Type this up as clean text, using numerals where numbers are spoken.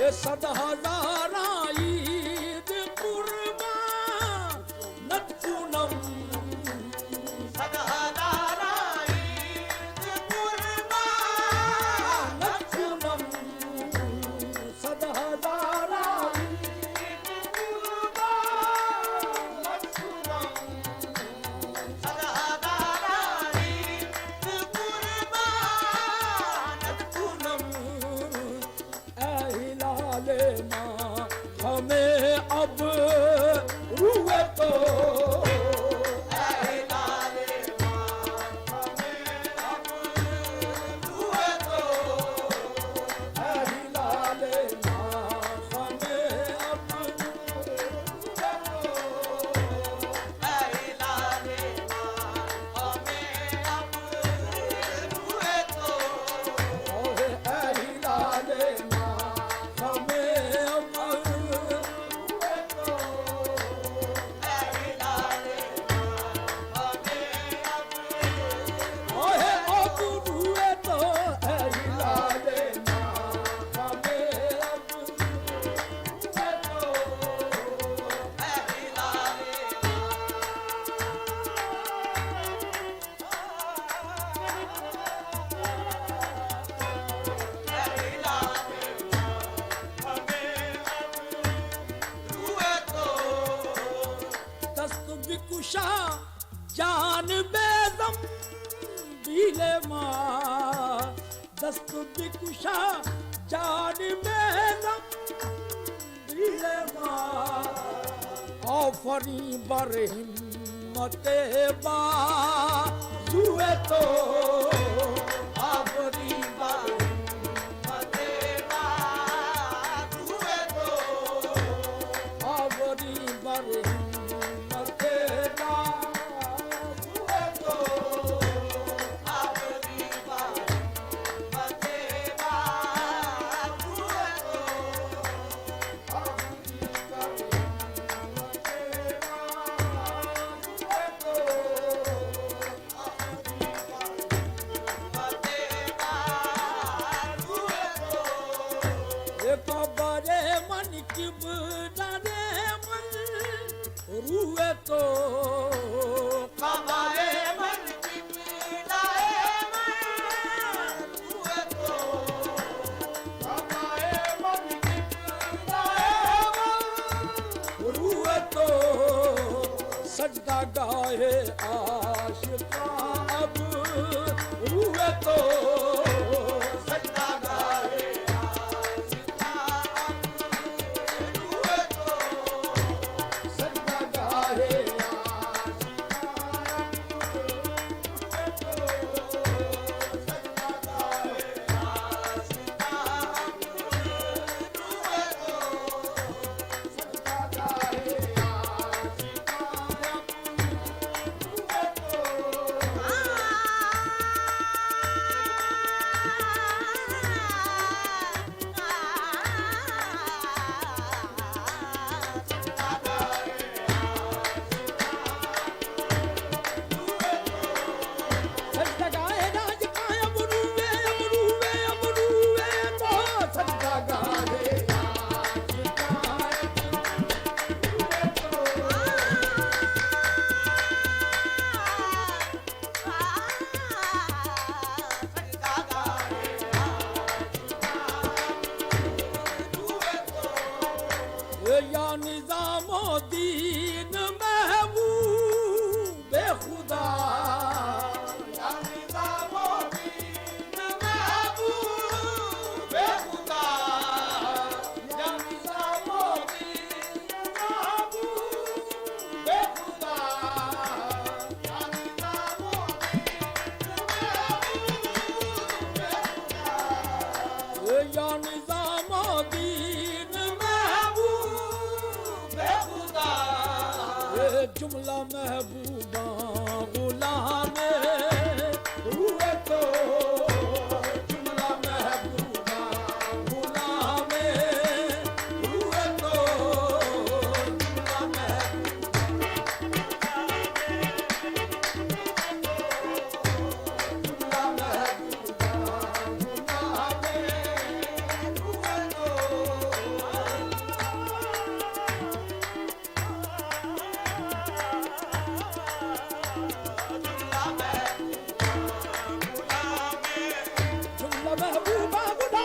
ये सद हजारा ईद कुर्बान नत पूनम सद हजारा ईद कुर्बान नत पूनम सद हजारा ईद कुर्बान नत पूनम सद हजारा ईद कुर्बान नत पूनम हिलाले माँ हमें अब रुए तो हिलाले माँ हमें अब रुए तो हिलाले माँ हमें अब रुए तो हिलाले माँ हमें अब रुए तो हिलाले माँ हमें अब ओहे अब रुए तो हिलाले माँ हमें अब रुए तो दस्त बिकुशा जान बेदम बीले माँ दस्त बिकुशा जान बेदम बीले माँ आफरी बर हिम्मते बाजुए तो आफरी बर आफरी बर हिम्मते बाजुए तो बड़े मन की बड़े मन रुए तो कबाए मन की मिलाए मन हुए तो हमारे मन की बड़े रुए तो सजदा गाए आशिका अब रुए तो सजदा गाए सजदा गाए सजदा गाए राज काया बुरुवे अमरुवे अमरुवे तो सजदा गाए या निजामुद्दीन महबूब खुदा या निजामुद्दीन महबूब जुमला महबूबा गुलाम हुए तो जुमला महबूबा गुलाम हुए तो जुमला महबूबा महबूबा बुढ़ा